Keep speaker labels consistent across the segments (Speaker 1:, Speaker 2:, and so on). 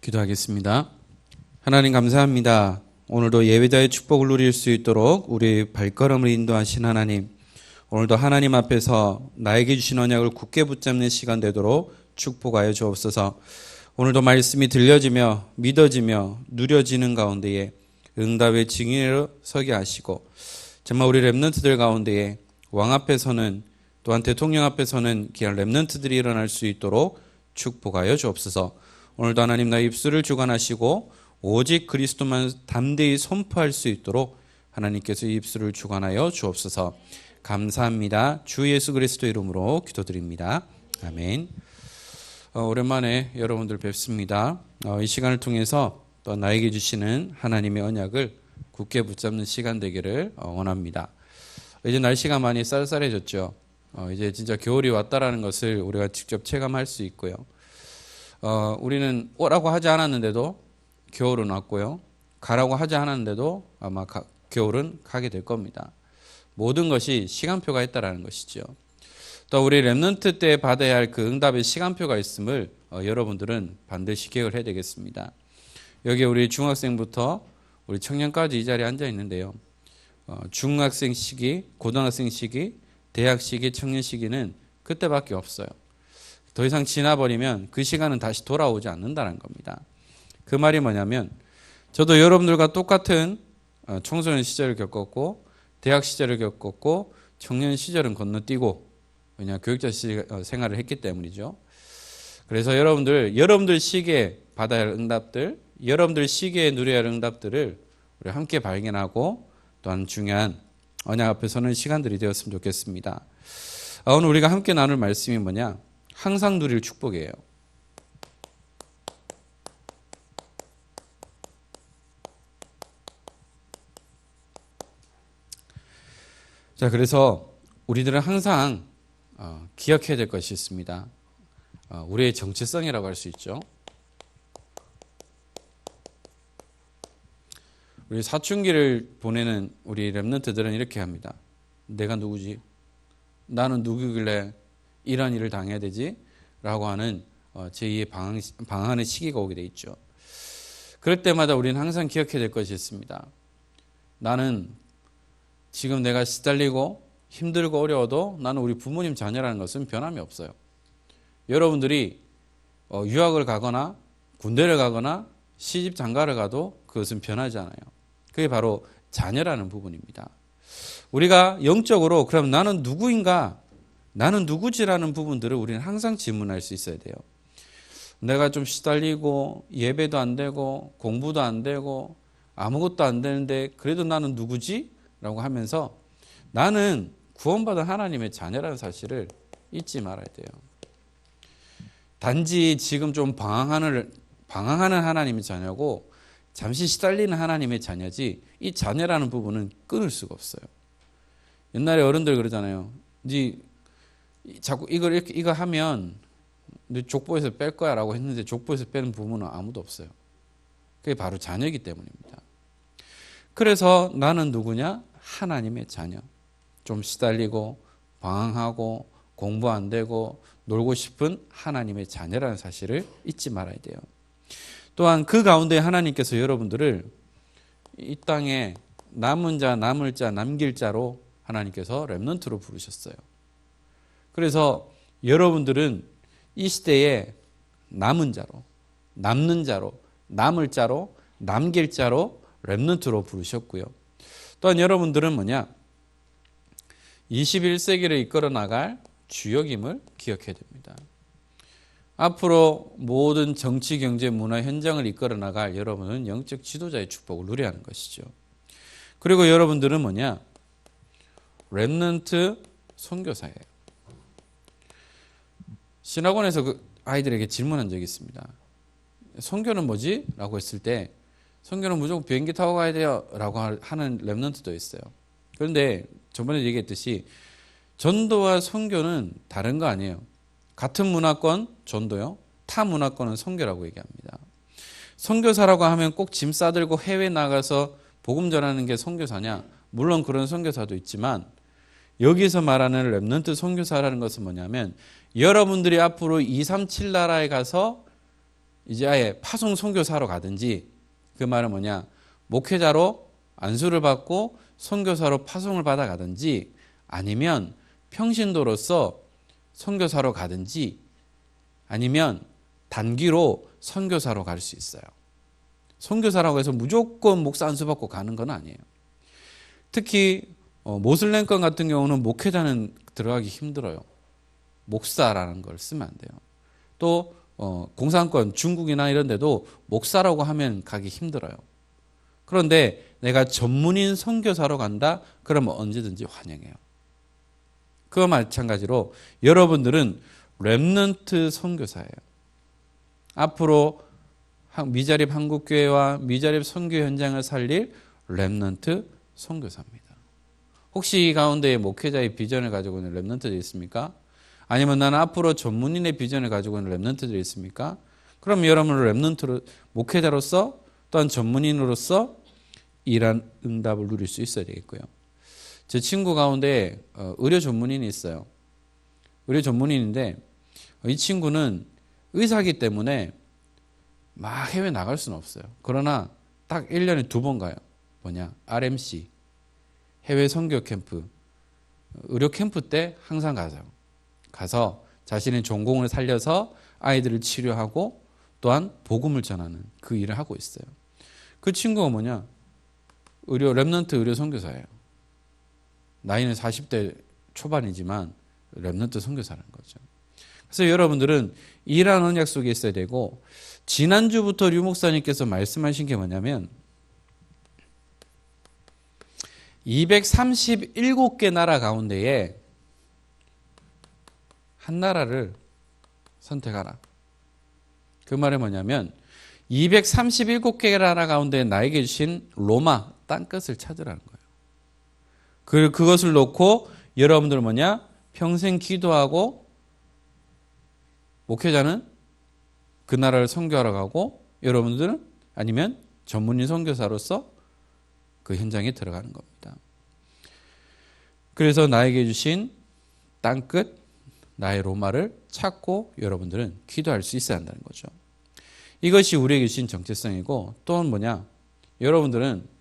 Speaker 1: 기도하겠습니다. 하나님 감사합니다. 오늘도 예배자의 축복을 누릴 수 있도록 우리 발걸음을 인도하신 하나님, 오늘도 하나님 앞에서 나에게 주신 언약을 굳게 붙잡는 시간 되도록 축복하여 주옵소서. 오늘도 말씀이 들려지며 믿어지며 누려지는 가운데에 응답의 증인으로 서게 하시고, 정말 우리 렘넌트들 가운데에 왕 앞에서는, 또한 대통령 앞에서는 귀한 렘넌트들이 일어날 수 있도록 축복하여 주옵소서. 오늘도 하나님 나의 입술을 주관하시고 오직 그리스도만 담대히 선포할 수 있도록 하나님께서 이 입술을 주관하여 주옵소서. 감사합니다. 주 예수 그리스도 이름으로 기도드립니다. 아멘. 오랜만에 여러분들 뵙습니다. 이 시간을 통해서 또 나에게 주시는 하나님의 언약을 굳게 붙잡는 시간 되기를 원합니다. 이제 날씨가 많이 쌀쌀해졌죠. 이제 진짜 겨울이 왔다라는 것을 우리가 직접 체감할 수 있고요. 우리는 오라고 하지 않았는데도 겨울은 왔고요. 가라고 하지 않았는데도 아마 겨울은 가게 될 겁니다. 모든 것이 시간표가 있다라는 것이죠. 또 우리 렘넌트 때 받아야 할 그 응답의 시간표가 있음을 여러분들은 반드시 기억을 해야 되겠습니다. 여기 우리 중학생부터 우리 청년까지 이 자리에 앉아 있는데요. 중학생 시기, 고등학생 시기, 대학 시기, 청년 시기는 그때밖에 없어요. 더 이상 지나버리면 그 시간은 다시 돌아오지 않는다는 겁니다. 그 말이 뭐냐면, 저도 여러분들과 똑같은 청소년 시절을 겪었고 대학 시절을 겪었고 청년 시절은 건너뛰고, 왜냐 교육자 생활을 했기 때문이죠. 그래서 여러분들 시기에 받아야 할 응답들, 여러분들 시기에 누려야 할 응답들을 우리 함께 발견하고, 또한 중요한 언약 앞에 서는 시간들이 되었으면 좋겠습니다. 오늘 우리가 함께 나눌 말씀이 뭐냐? 항상 누릴 축복이에요. 자, 그래서 우리들은 항상 기억해야 될 것이 있습니다. 우리의 정체성이라고 할 수 있죠. 우리 사춘기를 보내는 우리 렘넌트들은 이렇게 합니다. 내가 누구지? 나는 누구길래 이런 일을 당해야 되지? 라고 하는 제2의 방황하는 시기가 오게 돼 있죠. 그럴 때마다 우리는 항상 기억해야 될 것이 있습니다. 나는 지금 내가 시달리고 힘들고 어려워도 나는 우리 부모님 자녀라는 것은 변함이 없어요. 여러분들이 유학을 가거나 군대를 가거나 시집 장가를 가도 그것은 변하지 않아요. 그게 바로 자녀라는 부분입니다. 우리가 영적으로 그럼 나는 누구인가? 나는 누구지라는 부분들을 우리는 항상 질문할 수 있어야 돼요. 내가 좀 시달리고 예배도 안 되고 공부도 안 되고 아무것도 안 되는데 그래도 나는 누구지? 라고 하면서 나는 구원받은 하나님의 자녀라는 사실을 잊지 말아야 돼요. 단지 지금 좀 방황하는 하나님의 자녀고 잠시 시달리는 하나님의 자녀지, 이 자녀라는 부분은 끊을 수가 없어요. 옛날에 어른들 그러잖아요. 네 자꾸 이거 하면 네 족보에서 뺄 거야 라고 했는데 족보에서 빼는 부모는 아무도 없어요. 그게 바로 자녀이기 때문입니다. 그래서 나는 누구냐? 하나님의 자녀. 좀 시달리고 방황하고 공부 안 되고 놀고 싶은 하나님의 자녀라는 사실을 잊지 말아야 돼요. 또한 그 가운데 하나님께서 여러분들을 이 땅에 남은 자, 남을 자, 남길 자로 하나님께서 렘넌트로 부르셨어요. 그래서 여러분들은 이 시대에 남은 자로, 남는 자로, 남을 자로, 남길 자로 렘넌트로 부르셨고요. 또한 여러분들은 뭐냐? 21세기를 이끌어 나갈 주역임을 기억해야 됩니다. 앞으로 모든 정치, 경제, 문화, 현장을 이끌어 나갈 여러분은 영적 지도자의 축복을 누려야 하는 것이죠. 그리고 여러분들은 뭐냐? 렘넌트 선교사예요. 신학원에서 그 아이들에게 질문한 적이 있습니다. 선교는 뭐지? 라고 했을 때 선교는 무조건 비행기 타고 가야 돼요 라고 하는 렘넌트도 있어요. 그런데 저번에 얘기했듯이 전도와 선교는 다른 거 아니에요. 같은 문화권 전도요, 타 문화권은 선교라고 얘기합니다. 선교사라고 하면 꼭 짐 싸들고 해외 나가서 복음 전하는 게 선교사냐? 물론 그런 선교사도 있지만 여기서 말하는 렘넌트 선교사라는 것은 뭐냐면 여러분들이 앞으로 237 나라에 가서 이제 아예 파송 선교사로 가든지, 그 말은 뭐냐, 목회자로 안수를 받고 선교사로 파송을 받아 가든지, 아니면 평신도로서 선교사로 가든지, 아니면 단기로 선교사로 갈 수 있어요. 선교사라고 해서 무조건 목사 안수 받고 가는 건 아니에요. 특히 모슬렘권 같은 경우는 목회자는 들어가기 힘들어요. 목사라는 걸 쓰면 안 돼요. 또 공산권 중국이나 이런 데도 목사라고 하면 가기 힘들어요. 그런데 내가 전문인 선교사로 간다? 그러면 언제든지 환영해요. 그와 마찬가지로 여러분들은 렘넌트 선교사예요. 앞으로 미자립 한국교회와 미자립 선교 현장을 살릴 렘넌트 선교사입니다. 혹시 이 가운데 목회자의 비전을 가지고 있는 렘넌트들이 있습니까? 아니면 나는 앞으로 전문인의 비전을 가지고 있는 렘넌트들이 있습니까? 그럼 여러분은 렘넌트로, 목회자로서 또한 전문인으로서 이러한 응답을 누릴 수 있어야 되겠고요. 제 친구 가운데 의료 전문인이 있어요. 의료 전문인인데 이 친구는 의사이기 때문에 막 해외 나갈 수는 없어요. 그러나 딱 1년에 2번 가요. 뭐냐? RMC, 해외 선교 캠프, 의료 캠프 때 항상 가서 자신의 전공을 살려서 아이들을 치료하고 또한 복음을 전하는 그 일을 하고 있어요. 그 친구가 뭐냐? 렘넌트 의료 선교사예요. 나이는 40대 초반이지만 렘넌트 선교사라는 거죠. 그래서 여러분들은 이러한 언약 속에 있어야 되고, 지난주부터 류 목사님께서 말씀하신 게 뭐냐면 237개 나라 가운데에 한 나라를 선택하라. 그 말이 뭐냐면 237개 나라 가운데 나에게 주신 로마 땅끝을 찾으라는 거예요. 그것을 놓고 여러분들은 뭐냐? 평생 기도하고 목회자는 그 나라를 선교하러 가고, 여러분들은 아니면 전문인 선교사로서 그 현장에 들어가는 겁니다. 그래서 나에게 주신 땅끝, 나의 로마를 찾고 여러분들은 기도할 수 있어야 한다는 거죠. 이것이 우리에게 주신 정체성이고, 또는 뭐냐? 여러분들은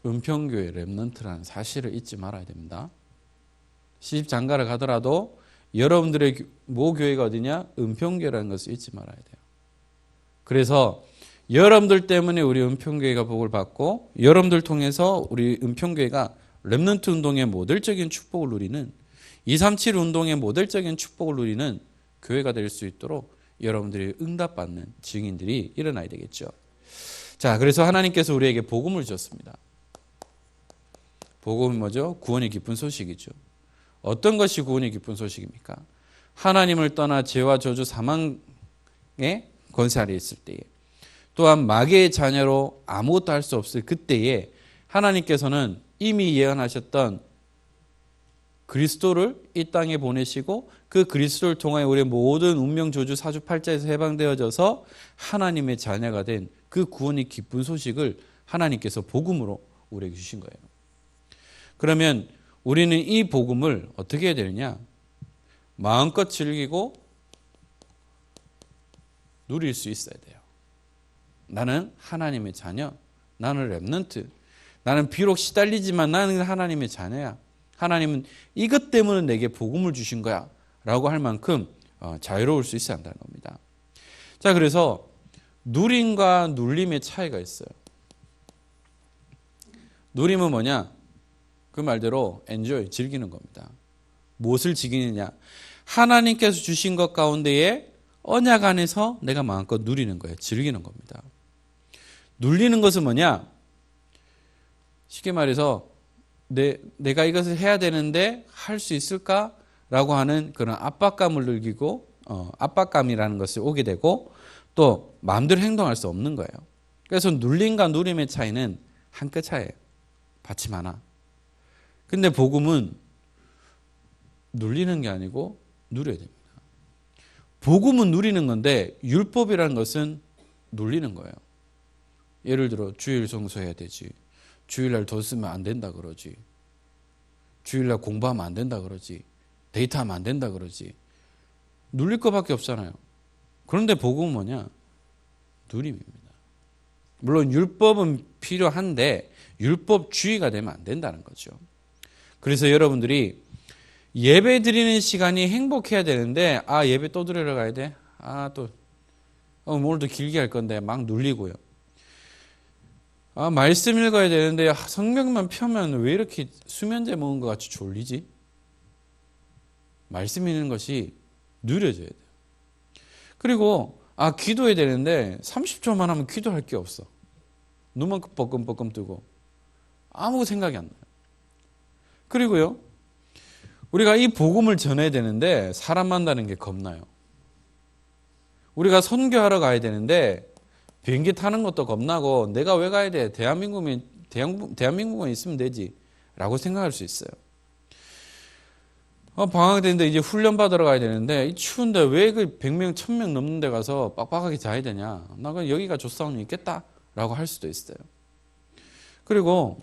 Speaker 1: 은평교회 렘넌트라는 사실을 잊지 말아야 됩니다. 시집장가를 가더라도 여러분들의 모교회가 어디냐? 은평교회라는 것을 잊지 말아야 돼요. 그래서 여러분들 때문에 우리 은평교회가 복을 받고, 여러분들 통해서 우리 은평교회가 렘넌트 운동의 모델적인 축복을 누리는, 237 운동의 모델적인 축복을 누리는 교회가 될 수 있도록 여러분들이 응답받는 증인들이 일어나야 되겠죠. 자, 그래서 하나님께서 우리에게 복음을 주셨습니다. 복음은 뭐죠? 구원의 기쁜 소식이죠. 어떤 것이 구원의 기쁜 소식입니까? 하나님을 떠나 죄와 저주 사망의 권세 아래 있을 때에, 또한 마귀의 자녀로 아무것도 할 수 없을 그때에 하나님께서는 이미 예언하셨던 그리스도를 이 땅에 보내시고, 그 그리스도를 통하여 우리의 모든 운명 저주 사주팔자에서 해방되어져서 하나님의 자녀가 된 그 구원의 기쁜 소식을 하나님께서 복음으로 우리에게 주신 거예요. 그러면 우리는 이 복음을 어떻게 해야 되느냐? 마음껏 즐기고 누릴 수 있어야 돼요. 나는 하나님의 자녀, 나는 렘넌트, 나는 비록 시달리지만 나는 하나님의 자녀야. 하나님은 이것 때문에 내게 복음을 주신 거야 라고 할 만큼 자유로울 수 있어야 한다는 겁니다. 자, 그래서 누림과 눌림의 차이가 있어요. 누림은 뭐냐? 그 말대로 enjoy, 즐기는 겁니다. 무엇을 즐기느냐? 하나님께서 주신 것 가운데에 언약 안에서 내가 마음껏 누리는 거예요. 즐기는 겁니다. 눌리는 것은 뭐냐? 쉽게 말해서 내가 이것을 해야 되는데 할 수 있을까라고 하는 그런 압박감을 느끼고 압박감이라는 것이 오게 되고, 또 마음대로 행동할 수 없는 거예요. 그래서 눌림과 누림의 차이는 한 끗 차이예요. 받침 하나. 근데 복음은 눌리는 게 아니고 누려야 됩니다. 복음은 누리는 건데 율법이라는 것은 눌리는 거예요. 예를 들어 주일 성수해야 되지, 주일날 돈 쓰면 안 된다 그러지, 주일날 공부하면 안 된다 그러지, 데이트하면 안 된다 그러지. 눌릴 것밖에 없잖아요. 그런데 복음은 뭐냐? 누림입니다. 물론 율법은 필요한데 율법주의가 되면 안 된다는 거죠. 그래서 여러분들이 예배 드리는 시간이 행복해야 되는데 예배 또 드리러 가야 돼? 또 오늘도 길게 할 건데 막 눌리고요. 말씀 읽어야 되는데 성경만 펴면 왜 이렇게 수면제 먹은 것 같이 졸리지? 말씀 읽는 것이 느려져야 돼요. 그리고 기도해야 되는데 30초만 하면 기도할 게 없어. 눈만 뻐끔뻐끔 뜨고 아무 생각이 안 나요. 그리고요, 우리가 이 복음을 전해야 되는데 사람 만나는 게 겁나요. 우리가 선교하러 가야 되는데 비행기 타는 것도 겁나고 내가 왜 가야 돼? 대한민국만 있으면 되지 라고 생각할 수 있어요. 방학 되는데 이제 훈련 받으러 가야 되는데 이 추운데 왜 그 100명, 1000명 넘는 데 가서 빡빡하게 자야 되냐? 나 그냥 여기가 좋사오니 있겠다 라고 할 수도 있어요. 그리고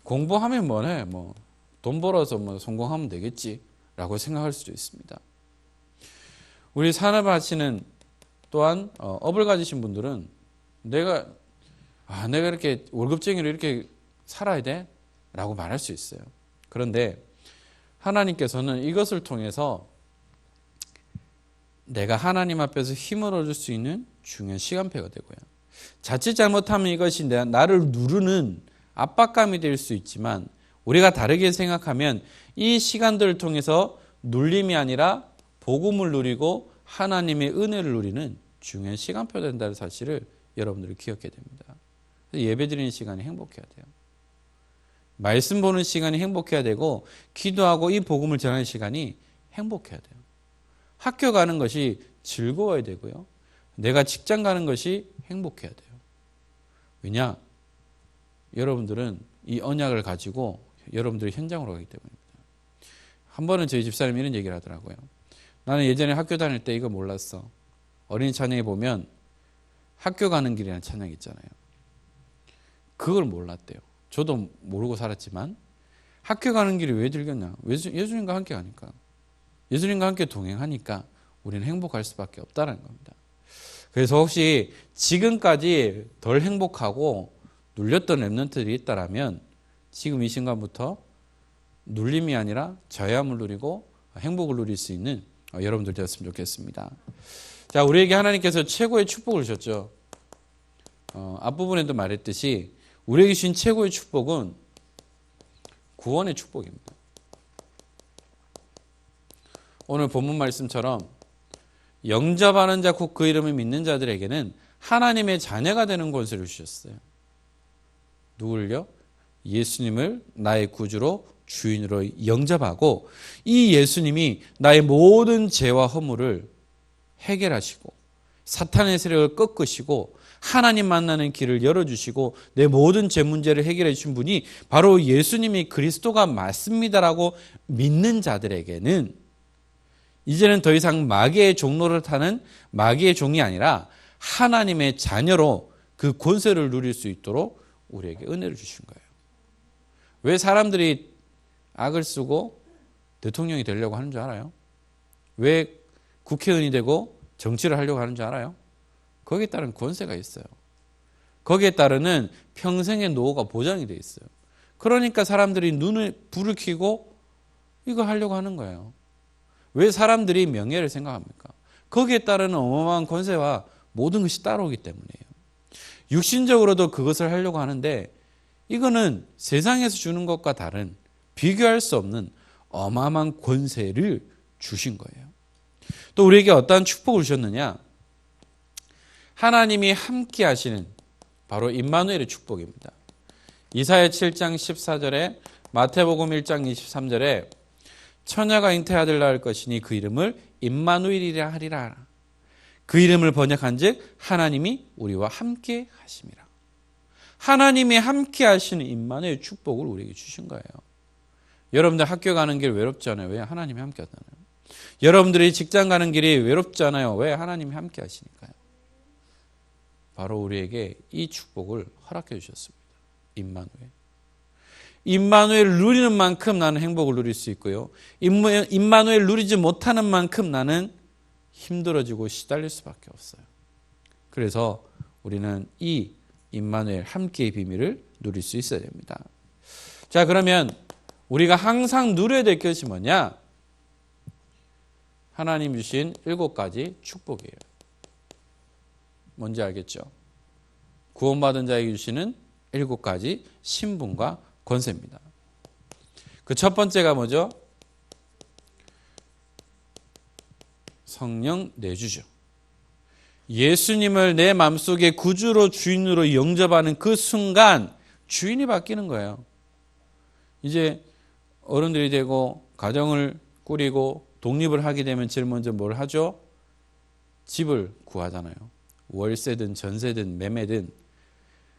Speaker 1: 공부하면 뭐해? 돈 벌어서 성공하면 되겠지 라고 생각할 수도 있습니다. 우리 산업하시는 또한 업을 가지신 분들은 내가 이렇게 월급쟁이로 이렇게 살아야 돼? 라고 말할 수 있어요. 그런데 하나님께서는 이것을 통해서 내가 하나님 앞에서 힘을 얻을 수 있는 중요한 시간표가 되고요. 자칫 잘못하면 이것이 나를 누르는 압박감이 될 수 있지만 우리가 다르게 생각하면 이 시간들을 통해서 눌림이 아니라 복음을 누리고 하나님의 은혜를 누리는 중요한 시간표가 된다는 사실을 여러분들이 기억해야 됩니다. 예배 드리는 시간이 행복해야 돼요. 말씀 보는 시간이 행복해야 되고 기도하고 이 복음을 전하는 시간이 행복해야 돼요. 학교 가는 것이 즐거워야 되고요. 내가 직장 가는 것이 행복해야 돼요. 왜냐? 여러분들은 이 언약을 가지고 여러분들이 현장으로 가기 때문입니다. 한 번은 저희 집사님이 이런 얘기를 하더라고요. 나는 예전에 학교 다닐 때 이거 몰랐어. 어린이 찬양에 보면 학교 가는 길이라는 찬양이 있잖아요. 그걸 몰랐대요. 저도 모르고 살았지만 학교 가는 길이 왜 들겠냐? 예수님과 함께 가니까. 예수님과 함께 동행하니까 우리는 행복할 수밖에 없다는 겁니다. 그래서 혹시 지금까지 덜 행복하고 눌렸던 랩런트들이 있다라면 지금 이 순간부터 눌림이 아니라 저야함을 누리고 행복을 누릴 수 있는 여러분들 되었으면 좋겠습니다. 자, 우리에게 하나님께서 최고의 축복을 주셨죠. 앞부분에도 말했듯이 우리에게 주신 최고의 축복은 구원의 축복입니다. 오늘 본문 말씀처럼 영접하는 자 곧 그 이름을 믿는 자들에게는 하나님의 자녀가 되는 권세를 주셨어요. 누굴요? 예수님을 나의 구주로 주인으로 영접하고 이 예수님이 나의 모든 죄와 허물을 해결하시고 사탄의 세력을 꺾으시고 하나님 만나는 길을 열어주시고 내 모든 죄 문제를 해결해 주신 분이 바로 예수님이 그리스도가 맞습니다라고 믿는 자들에게는 이제는 더 이상 마귀의 종로를 타는 마귀의 종이 아니라 하나님의 자녀로 그 권세를 누릴 수 있도록 우리에게 은혜를 주신 거예요. 왜 사람들이 악을 쓰고 대통령이 되려고 하는 줄 알아요? 왜 국회의원이 되고 정치를 하려고 하는 줄 알아요? 거기에 따른 권세가 있어요. 거기에 따르는 평생의 노후가 보장이 되어 있어요. 그러니까 사람들이 불을 켜고 이거 하려고 하는 거예요. 왜 사람들이 명예를 생각합니까? 거기에 따르는 어마어마한 권세와 모든 것이 따라오기 때문이에요. 육신적으로도 그것을 하려고 하는데 이거는 세상에서 주는 것과 다른 비교할 수 없는 어마어마한 권세를 주신 거예요. 또 우리에게 어떠한 축복을 주셨느냐? 하나님이 함께 하시는 바로 임마누엘의 축복입니다. 이사야 7장 14절에 마태복음 1장 23절에 처녀가 잉태아들 낳을 것이니 그 이름을 임마누엘이라 하리라. 그 이름을 번역한즉 하나님이 우리와 함께 하심이라. 하나님이 함께 하시는 임마누엘 축복을 우리에게 주신 거예요. 여러분들 학교 가는 길 외롭지 않아요? 왜? 하나님이 함께 하잖아요. 여러분들이 직장 가는 길이 외롭지 않아요? 왜? 하나님이 함께 하시니까요. 바로 우리에게 이 축복을 허락해 주셨습니다. 임마누엘. 임마누엘을 누리는 만큼 나는 행복을 누릴 수 있고요. 임마누엘을 누리지 못하는 만큼 나는 힘들어지고 시달릴 수밖에 없어요. 그래서 우리는 이 임마누엘 함께의 비밀을 누릴 수 있어야 됩니다. 자, 그러면 우리가 항상 누려야 될 것이 뭐냐? 하나님 주신 7가지 축복이에요. 뭔지 알겠죠? 구원받은 자에게 주시는 7가지 신분과 권세입니다. 그 첫 번째가 뭐죠? 성령 내주죠. 예수님을 내 마음속에 구주로 주인으로 영접하는 그 순간 주인이 바뀌는 거예요. 이제 어른들이 되고 가정을 꾸리고 독립을 하게 되면 제일 먼저 뭘 하죠? 집을 구하잖아요. 월세든 전세든 매매든.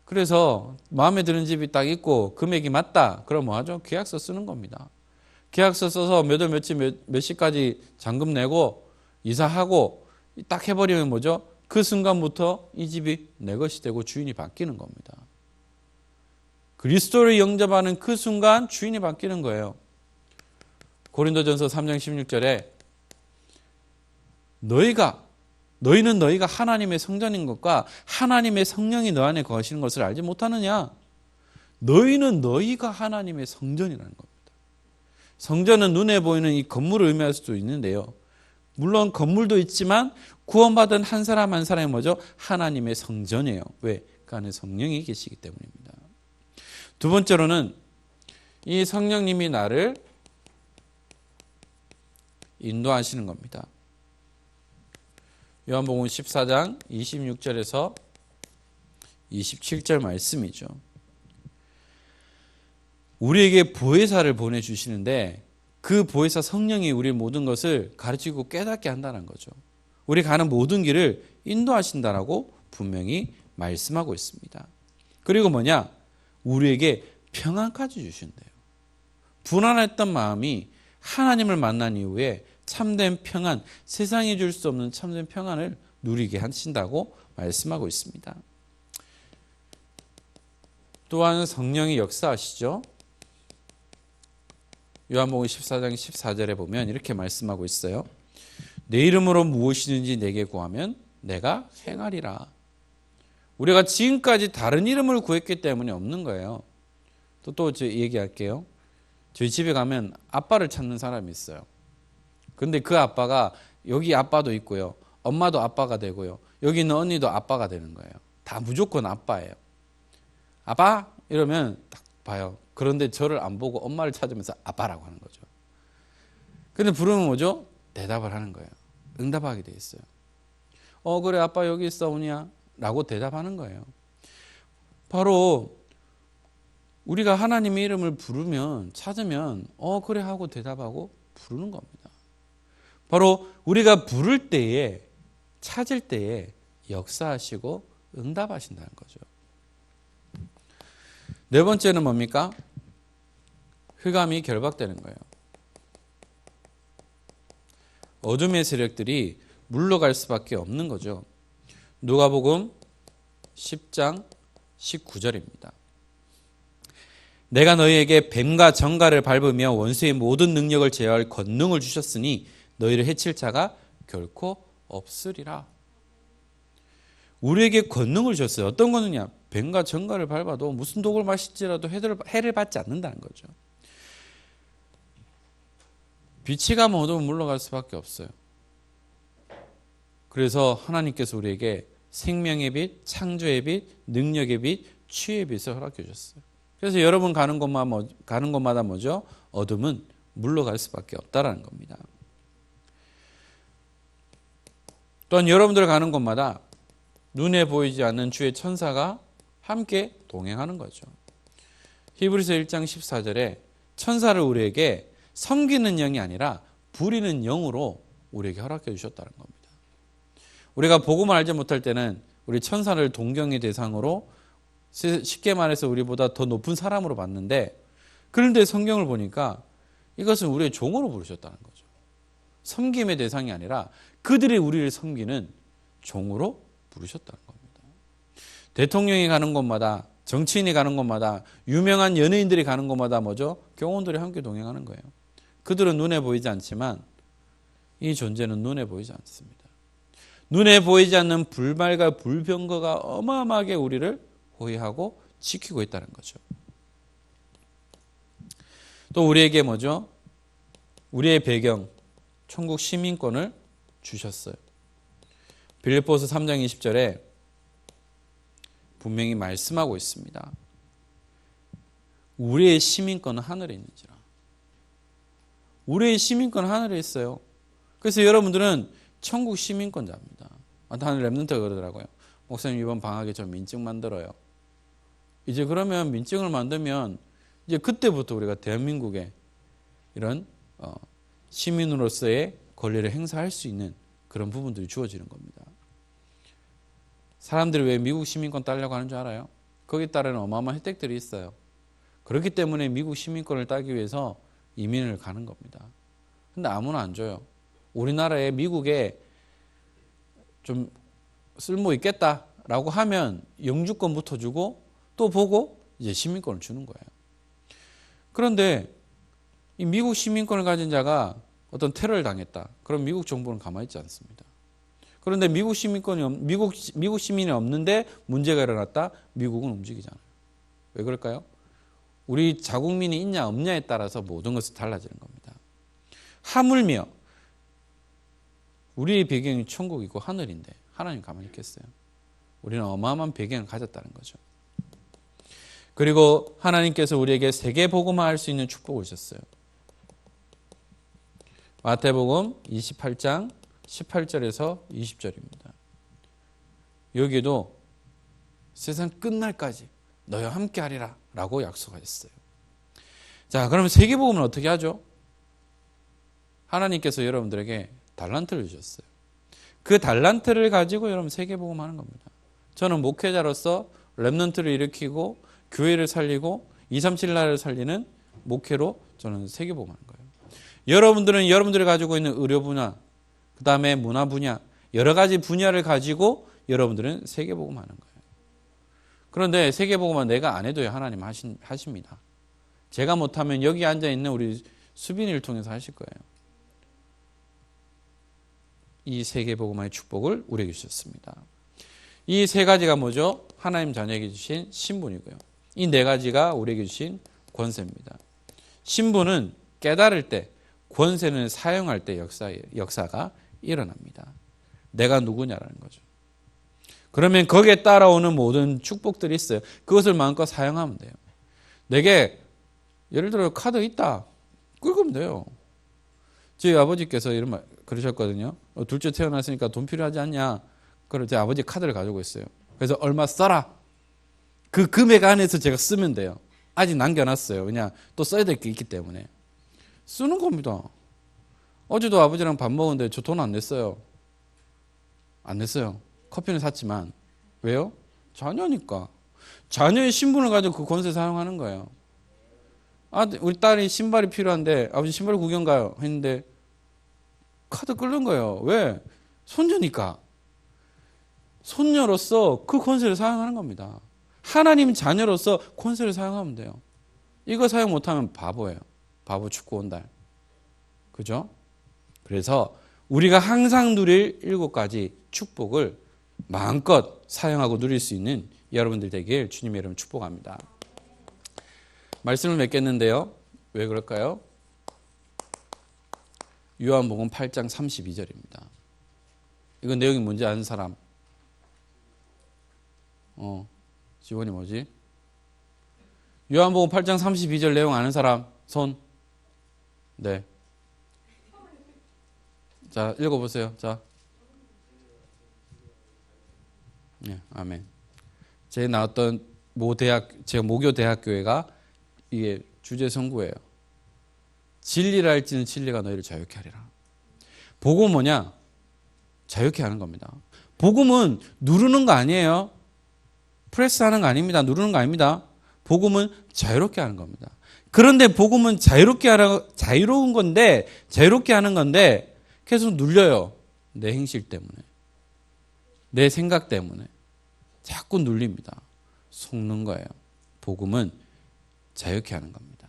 Speaker 1: 그래서 마음에 드는 집이 딱 있고 금액이 맞다. 그럼 뭐 하죠? 계약서 쓰는 겁니다. 계약서 써서 몇 월 며칠 몇 시까지 잔금 내고 이사하고 딱 해버리면 뭐죠? 그 순간부터 이 집이 내 것이 되고 주인이 바뀌는 겁니다. 그리스도를 영접하는 그 순간 주인이 바뀌는 거예요. 고린도전서 3장 16절에 너희는 너희가 하나님의 성전인 것과 하나님의 성령이 너 안에 거하시는 것을 알지 못하느냐? 너희는 너희가 하나님의 성전이라는 겁니다. 성전은 눈에 보이는 이 건물을 의미할 수도 있는데요. 물론 건물도 있지만 구원받은 한 사람 한 사람이 뭐죠? 하나님의 성전이에요. 왜? 그 안에 성령이 계시기 때문입니다. 두 번째로는 이 성령님이 나를 인도하시는 겁니다. 요한복음 14장 26절에서 27절 말씀이죠. 우리에게 보혜사를 보내주시는데 그 보혜사 성령이 우리 모든 것을 가르치고 깨닫게 한다는 거죠. 우리 가는 모든 길을 인도하신다라고 분명히 말씀하고 있습니다. 그리고 뭐냐? 우리에게 평안까지 주신대요. 불안했던 마음이 하나님을 만난 이후에 참된 평안, 세상이 줄 수 없는 참된 평안을 누리게 하신다고 말씀하고 있습니다. 또한 성령이 역사하시죠. 요한복음 14장 14절에 보면 이렇게 말씀하고 있어요. 내 이름으로 무엇이든지 내게 구하면 내가 행하리라. 우리가 지금까지 다른 이름을 구했기 때문에 없는 거예요. 또 얘기할게요. 저희 집에 가면 아빠를 찾는 사람이 있어요. 근데 그 아빠가 여기 아빠도 있고요. 엄마도 아빠가 되고요. 여기 있는 언니도 아빠가 되는 거예요. 다 무조건 아빠예요. 아빠? 이러면 딱 봐요. 그런데 저를 안 보고 엄마를 찾으면서 아빠라고 하는 거죠. 근데 부르면 뭐죠? 대답을 하는 거예요. 응답하게 돼 있어요. 그래 아빠 여기 있어 오냐? 라고 대답하는 거예요. 바로 우리가 하나님의 이름을 부르면 찾으면 그래 하고 대답하고 부르는 겁니다. 바로 우리가 부를 때에 찾을 때에 역사하시고 응답하신다는 거죠. 네 번째는 뭡니까? 흑암이 결박되는 거예요. 어둠의 세력들이 물러갈 수밖에 없는 거죠. 누가복음 10장 19절입니다. 내가 너희에게 뱀과 정갈을 밟으며 원수의 모든 능력을 제어할 권능을 주셨으니 너희를 해칠 자가 결코 없으리라. 우리에게 권능을 주셨어요. 어떤 권능이냐? 뱀과 정갈을 밟아도 무슨 독을 마실지라도 해를 받지 않는다는 거죠. 빛이 가면 어둠은 물러갈 수밖에 없어요. 그래서 하나님께서 우리에게 생명의 빛, 창조의 빛, 능력의 빛, 치유의 빛을 허락해 주셨어요. 그래서 여러분 가는 곳마다 뭐죠? 어둠은 물러갈 수밖에 없다라는 겁니다. 또한 여러분들 가는 곳마다 눈에 보이지 않는 주의 천사가 함께 동행하는 거죠. 히브리서 1장 14절에 천사를 우리에게 섬기는 영이 아니라 부리는 영으로 우리에게 허락해 주셨다는 겁니다. 우리가 복음을 알지 못할 때는 우리 천사를 동경의 대상으로 쉽게 말해서 우리보다 더 높은 사람으로 봤는데, 그런데 성경을 보니까 이것은 우리의 종으로 부르셨다는 거죠. 섬김의 대상이 아니라 그들이 우리를 섬기는 종으로 부르셨다는 겁니다. 대통령이 가는 곳마다 정치인이 가는 곳마다, 유명한 연예인들이 가는 곳마다 뭐죠? 교원들이 함께 동행하는 거예요. 그들은 눈에 보이지 않지만 이 존재는 눈에 보이지 않습니다. 눈에 보이지 않는 불말과 불병거가 어마어마하게 우리를 호위하고 지키고 있다는 거죠. 또 우리에게 뭐죠? 우리의 배경, 천국 시민권을 주셨어요. 빌립보서 3장 20절에 분명히 말씀하고 있습니다. 우리의 시민권은 하늘에 있는지라. 우리의 시민권은 하늘에 있어요. 그래서 여러분들은 천국 시민권자입니다. 다른 랩런트가 그러더라고요. 목사님 이번 방학에 저 민증 만들어요. 이제 그러면 민증을 만들면 이제 그때부터 우리가 대한민국의 이런 시민으로서의 권리를 행사할 수 있는 그런 부분들이 주어지는 겁니다. 사람들이 왜 미국 시민권 따려고 하는 줄 알아요? 거기에 따른 어마어마한 혜택들이 있어요. 그렇기 때문에 미국 시민권을 따기 위해서 이민을 가는 겁니다. 근데 아무나 안 줘요. 우리나라에 미국에 좀 쓸모 있겠다라고 하면 영주권부터 주고 또 보고 이제 시민권을 주는 거예요. 그런데 이 미국 시민권을 가진 자가 어떤 테러를 당했다. 그럼 미국 정부는 가만히 있지 않습니다. 그런데 미국 시민이 없는데 문제가 일어났다. 미국은 움직이잖아요. 왜 그럴까요? 우리 자국민이 있냐 없냐에 따라서 모든 것이 달라지는 겁니다. 하물며 우리의 배경이 천국이고 하늘인데 하나님 가만히 있겠어요? 우리는 어마어마한 배경을 가졌다는 거죠. 그리고 하나님께서 우리에게 세계복음화할 수 있는 축복을 주셨어요. 마태복음 28장 18절에서 20절입니다. 여기도 세상 끝날까지 너희와 함께 하리라 라고 약속하셨어요. 자, 그러면 세계복음은 어떻게 하죠? 하나님께서 여러분들에게 달란트를 주셨어요. 그 달란트를 가지고 여러분 세계복음 하는 겁니다. 저는 목회자로서 랩넌트를 일으키고 교회를 살리고 237 나라를 살리는 목회로 저는 세계복음 하는 거예요. 여러분들은 여러분들이 가지고 있는 의료 분야, 그 다음에 문화 분야, 여러 가지 분야를 가지고 여러분들은 세계복음 하는 거예요. 그런데 세계복음은 내가 안 해도요 하나님 하십니다. 제가 못하면 여기 앉아있는 우리 수빈이를 통해서 하실 거예요. 이 세계복음화의 축복을 우리에게 주셨습니다. 이 세 가지가 뭐죠? 하나님 자녀에게 주신 신분이고요. 이 네 가지가 우리에게 주신 권세입니다. 신분은 깨달을 때, 권세는 사용할 때 역사가 일어납니다. 내가 누구냐라는 거죠. 그러면 거기에 따라오는 모든 축복들이 있어요. 그것을 마음껏 사용하면 돼요. 내게 예를 들어 카드 있다. 긁으면 돼요. 저희 아버지께서 이런 말 그러셨거든요. 둘째 태어났으니까 돈 필요하지 않냐. 그래서 제 아버지 카드를 가지고 있어요. 그래서 얼마 써라. 그 금액 안에서 제가 쓰면 돼요. 아직 남겨놨어요. 그냥 또 써야 될 게 있기 때문에. 쓰는 겁니다. 어제도 아버지랑 밥 먹었는데 저 돈 안 냈어요. 안 냈어요. 커피는 샀지만. 왜요? 자녀니까. 자녀의 신분을 가지고 그 권세 사용하는 거예요. 우리 딸이 신발이 필요한데 아버지 신발 구경 가요 했는데 카드 끓는 거예요. 왜? 손녀니까. 손녀로서 그 권세를 사용하는 겁니다. 하나님 자녀로서 권세를 사용하면 돼요. 이거 사용 못하면 바보예요. 바보 축구 온달. 그죠? 그래서 우리가 항상 누릴 7가지 축복을 마음껏 사용하고 누릴 수 있는 여러분들 되길 주님의 이름으로 축복합니다. 말씀을 맺겠는데요. 왜 그럴까요? 요한복음 8장 32절입니다. 이거 내용이 뭔지 아는 사람? 지원이 뭐지? 요한복음 8장 32절 내용 아는 사람? 손? 네. 자, 읽어보세요. 자. 네, 아멘. 제가 나왔던 제가 모교 대학교회가 이게 주제 선구예요. 진리를 알지는 진리가 너희를 자유케 하리라. 복음은 뭐냐? 자유케 하는 겁니다. 복음은 누르는 거 아니에요. 프레스하는 거 아닙니다. 누르는 거 아닙니다. 복음은 자유롭게 하는 겁니다. 그런데 복음은 자유로운 건데, 자유롭게 하는 건데 계속 눌려요. 내 행실 때문에, 내 생각 때문에 자꾸 눌립니다. 속는 거예요. 복음은 자유케 하는 겁니다.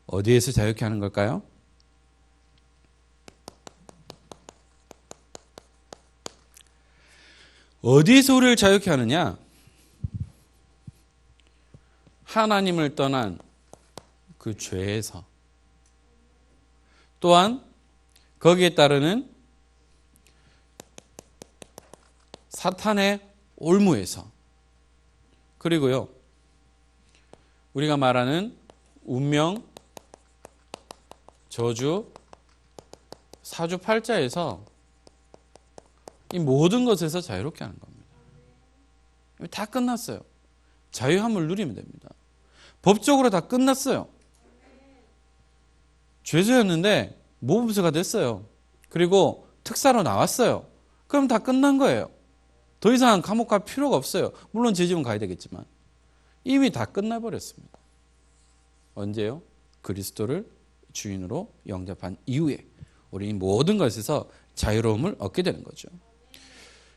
Speaker 1: 어디에서 자유케 하는 걸까요? 어디에서 우리를 자유케 하느냐? 하나님을 떠난 그 죄에서, 또한 거기에 따르는 사탄의 올무에서, 그리고요 우리가 말하는 운명, 저주, 사주팔자에서 이 모든 것에서 자유롭게 하는 겁니다. 다 끝났어요. 자유함을 누리면 됩니다. 법적으로 다 끝났어요. 죄수였는데 모범수가 됐어요. 그리고 특사로 나왔어요. 그럼 다 끝난 거예요. 더 이상 감옥 갈 필요가 없어요. 물론 제 집은 가야 되겠지만 이미 다 끝나버렸습니다. 언제요? 그리스도를 주인으로 영접한 이후에 우리 모든 것에서 자유로움을 얻게 되는 거죠.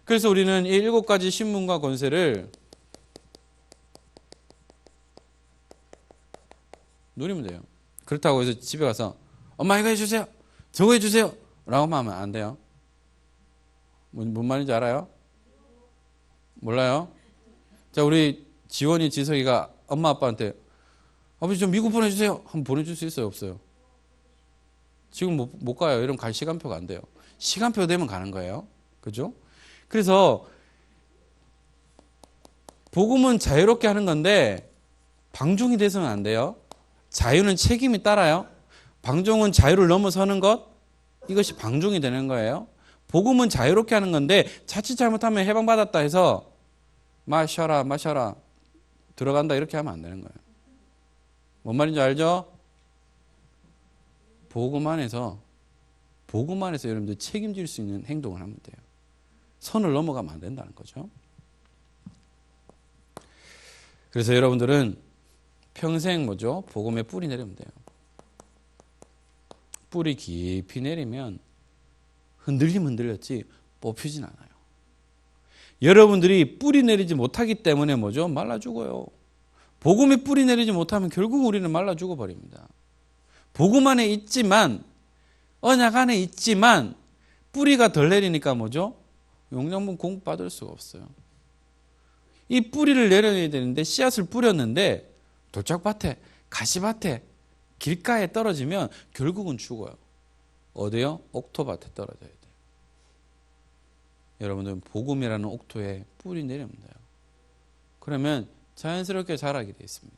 Speaker 1: 그래서 우리는 이 7가지 신분과 권세를 누리면 돼요. 그렇다고 해서 집에 가서 엄마 이거 해주세요, 저거 해주세요 라고 하면 안 돼요. 뭔 말인지 알아요? 몰라요? 자, 우리 지원이, 지석이가 엄마 아빠한테 아버지 좀 미국 보내주세요 한번 보내줄 수 있어요? 없어요? 지금 못 가요. 이러면 갈 시간표가 안 돼요. 시간표 되면 가는 거예요. 그죠? 그래서 복음은 자유롭게 하는 건데 방종이 돼서는 안 돼요. 자유는 책임이 따라요. 방종은 자유를 넘어서는 것, 이것이 방종이 되는 거예요. 복음은 자유롭게 하는 건데 자칫 잘못하면 해방받았다 해서 마셔라 들어간다 이렇게 하면 안 되는 거예요. 뭔 말인지 알죠? 복음 안에서 여러분들 책임질 수 있는 행동을 하면 돼요. 선을 넘어가면 안 된다는 거죠. 그래서 여러분들은 평생 복음에 뿌리 내리면 돼요. 뿌리 깊이 내리면 흔들렸지 뽑히진 않아요. 여러분들이 뿌리 내리지 못하기 때문에 말라 죽어요. 복음에 뿌리 내리지 못하면 결국 우리는 말라 죽어버립니다. 복음 안에 있지만, 언약 안에 있지만 뿌리가 덜 내리니까 용량분 공급받을 수가 없어요. 이 뿌리를 내려내야 되는데 씨앗을 뿌렸는데 돌짝밭에, 가시밭에, 길가에 떨어지면 결국은 죽어요. 어디요? 옥토밭에 떨어져야 돼요. 여러분들은 복음이라는 옥토에 뿌리 내리면 돼요. 그러면 자연스럽게 자라게 되어 있습니다.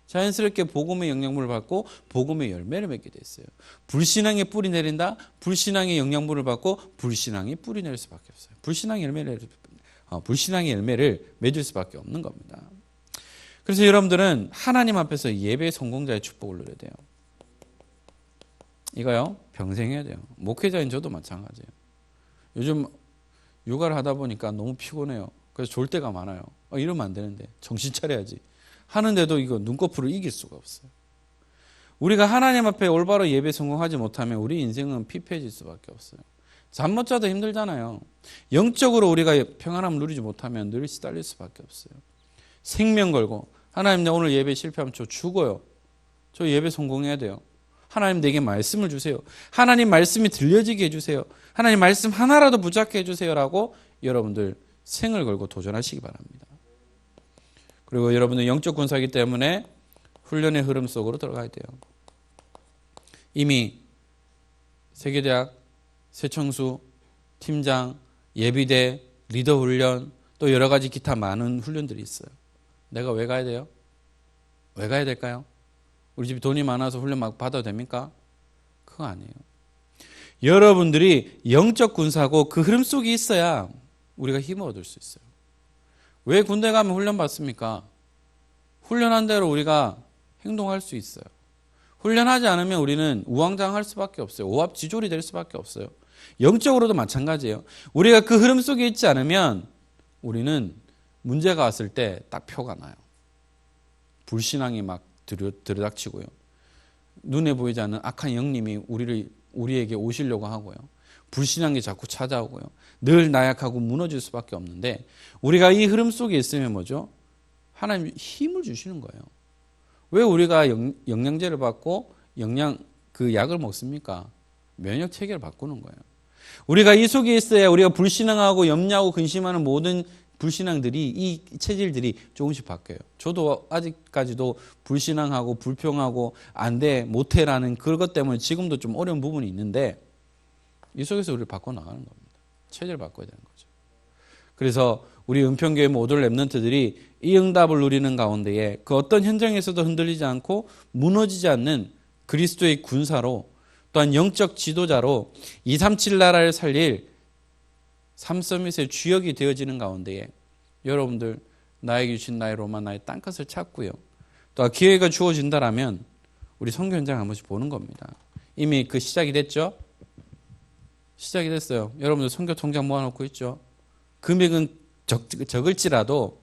Speaker 1: 자연스럽게 복음의 영양분을 받고 복음의 열매를 맺게 돼 있어요. 불신앙에 뿌리 내린다. 불신앙의 영양분을 받고 불신앙이 뿌리 내릴 수밖에 없어요. 불신앙의 열매를 맺을 수밖에 없는 겁니다. 그래서 여러분들은 하나님 앞에서 예배 성공자의 축복을 누려야 돼요. 이거요 평생 해야 돼요. 목회자인 저도 마찬가지예요. 요즘 육아를 하다 보니까 너무 피곤해요. 그래서 졸 때가 많아요. 이러면 안 되는데 정신 차려야지 하는데도 이거 눈꺼풀을 이길 수가 없어요. 우리가 하나님 앞에 올바로 예배 성공하지 못하면 우리 인생은 피폐해질 수밖에 없어요. 잠 못 자도 힘들잖아요. 영적으로 우리가 평안함을 누리지 못하면 늘 시달릴 수밖에 없어요. 생명 걸고 하나님 오늘 예배 실패하면 저 죽어요. 저 예배 성공해야 돼요. 하나님 내게 말씀을 주세요. 하나님 말씀이 들려지게 해주세요. 하나님 말씀 하나라도 붙잡게 해주세요라고 여러분들 생을 걸고 도전하시기 바랍니다. 그리고 여러분들 영적 군사이기 때문에 훈련의 흐름 속으로 들어가야 돼요. 이미 세계대학, 새청수, 팀장, 예비대, 리더 훈련, 또 여러 가지 기타 많은 훈련들이 있어요. 내가 왜 가야 돼요? 왜 가야 될까요? 우리 집이 돈이 많아서 훈련 막 받아도 됩니까? 그거 아니에요. 여러분들이 영적 군사고 그 흐름 속에 있어야 우리가 힘을 얻을 수 있어요. 왜 군대 가면 훈련 받습니까? 훈련한 대로 우리가 행동할 수 있어요. 훈련하지 않으면 우리는 우왕좌왕할 수밖에 없어요. 오합지졸이 될 수밖에 없어요. 영적으로도 마찬가지예요. 우리가 그 흐름 속에 있지 않으면 우리는 문제가 왔을 때 딱 표가 나요. 불신앙이 막 들이닥치고요. 눈에 보이지 않는 악한 영님이 우리에게 오시려고 하고요. 불신앙이 자꾸 찾아오고요. 늘 나약하고 무너질 수밖에 없는데 우리가 이 흐름 속에 있으면 뭐죠? 하나님 힘을 주시는 거예요. 왜 우리가 영양제를 받고 그 약을 먹습니까? 면역 체계를 바꾸는 거예요. 우리가 이 속에 있어야 우리가 불신앙하고 염려하고 근심하는 모든 불신앙들이, 이 체질들이 조금씩 바뀌어요. 저도 아직까지도 불신앙하고 불평하고 안 돼, 못해라는 그것 때문에 지금도 좀 어려운 부분이 있는데 이 속에서 우리를 바꿔나가는 겁니다. 체질을 바꿔야 되는 거죠. 그래서 우리 은평교회 모든 랩런트들이 이 응답을 누리는 가운데에 그 어떤 현장에서도 흔들리지 않고 무너지지 않는 그리스도의 군사로, 또한 영적 지도자로 237 나라를 살릴 삼서밋의 주역이 되어지는 가운데에 여러분들 나에게 주신 나의 로마, 나의 땅끝을 찾고요. 또 기회가 주어진다라면 우리 선교 현장 한 번씩 보는 겁니다. 이미 그 시작이 됐죠? 시작이 됐어요. 여러분들 선교 통장 모아놓고 있죠? 금액은 적을지라도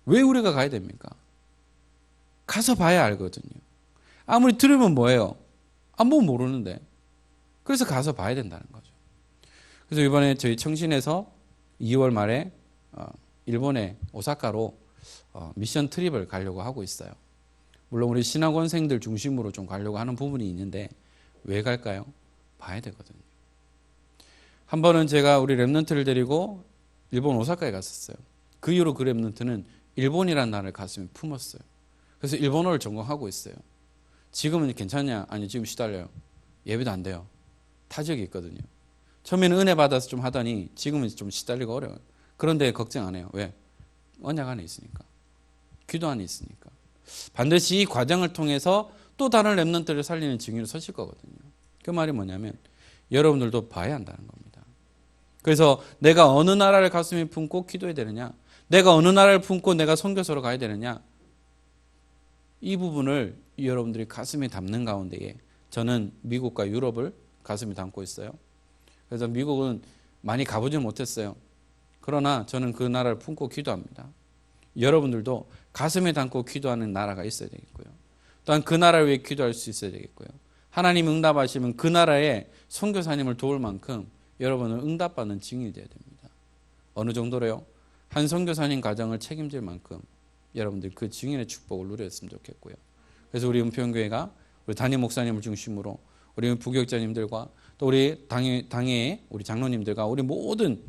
Speaker 1: 왜 우리가 가야 됩니까? 가서 봐야 알거든요. 아무리 들으면 뭐예요? 안 보면 모르는데. 그래서 가서 봐야 된다는 거죠. 그래서 이번에 저희 청신에서 2월 말에 일본의 오사카로 미션 트립을 가려고 하고 있어요. 물론 우리 신학원생들 중심으로 좀 가려고 하는 부분이 있는데 왜 갈까요? 봐야 되거든요. 한 번은 제가 우리 랩런트를 데리고 일본 오사카에 갔었어요. 그 이후로 그 랩런트는 일본이라는 나라를 가슴에 품었어요. 그래서 일본어를 전공하고 있어요. 지금은 괜찮냐? 아니, 지금 시달려요. 예배도 안 돼요. 타적이 있거든요. 처음에는 은혜 받아서 좀 하더니 지금은 좀 시달리고 어려워요. 그런데 걱정 안 해요. 왜? 언약 안에 있으니까. 기도 안에 있으니까. 반드시 이 과정을 통해서 또 다른 랩런트를 살리는 증인으로 서실 거거든요. 그 말이 뭐냐면 여러분들도 봐야 한다는 겁니다. 그래서 내가 어느 나라를 가슴에 품고 기도해야 되느냐, 내가 어느 나라를 품고 내가 선교소로 가야 되느냐, 이 부분을 여러분들이 가슴에 담는 가운데에 저는 미국과 유럽을 가슴에 담고 있어요. 그래서 미국은 많이 가보지 못했어요. 그러나 저는 그 나라를 품고 기도합니다. 여러분들도 가슴에 담고 기도하는 나라가 있어야 되겠고요. 또한 그 나라를 위해 기도할 수 있어야 되겠고요. 하나님 응답하시면 그 나라의 선교사님을 도울 만큼 여러분은 응답받는 증인이 되어야 됩니다. 어느 정도로요? 한 선교사님 가정을 책임질 만큼 여러분들 그 증인의 축복을 누렸으면 좋겠고요. 그래서 우리 은평교회가 우리 담임 목사님을 중심으로 우리 부교육자님들과 또 우리 당의 우리 장로님들과 우리 모든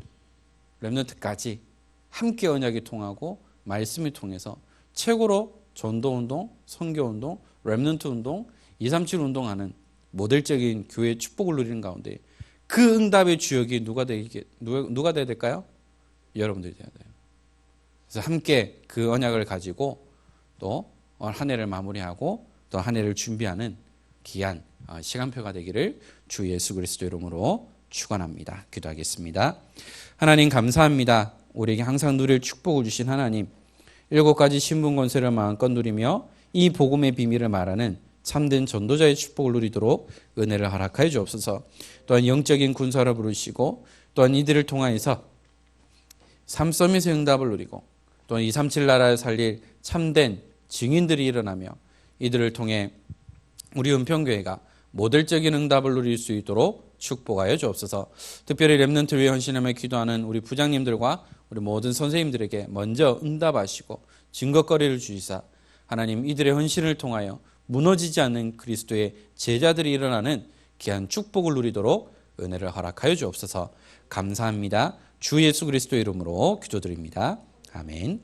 Speaker 1: 랩런트까지 함께 언약이 통하고 말씀이 통해서 최고로 전도운동, 선교운동, 랩런트 운동, 237 운동하는 모델적인 교회의 축복을 누리는 가운데 그 응답의 주역이 누가 돼야 될까요? 여러분들이 돼야 돼요. 그래서 함께 그 언약을 가지고 또 한 해를 마무리하고 또 한 해를 준비하는 귀한 시간표가 되기를 주 예수 그리스도 이름으로 축원합니다. 기도하겠습니다. 하나님 감사합니다. 우리에게 항상 누릴 축복을 주신 하나님, 7가지 신분 권세를 마음껏 누리며 이 복음의 비밀을 말하는 참된 전도자의 축복을 누리도록 은혜를 허락하여 주옵소서. 또한 영적인 군사를 부르시고 또한 이들을 통하여서 삼서밋의 응답을 누리고 또한 237 나라를 살릴 참된 증인들이 일어나며 이들을 통해 우리 은평교회가 모델적인 응답을 누릴 수 있도록 축복하여 주옵소서. 특별히 랩런트를 위해 헌신하며 기도하는 우리 부장님들과 우리 모든 선생님들에게 먼저 응답하시고 증거거리를 주시사 하나님 이들의 헌신을 통하여 무너지지 않는 그리스도의 제자들이 일어나는 귀한 축복을 누리도록 은혜를 허락하여 주옵소서. 감사합니다. 주 예수 그리스도 이름으로 기도드립니다. 아멘.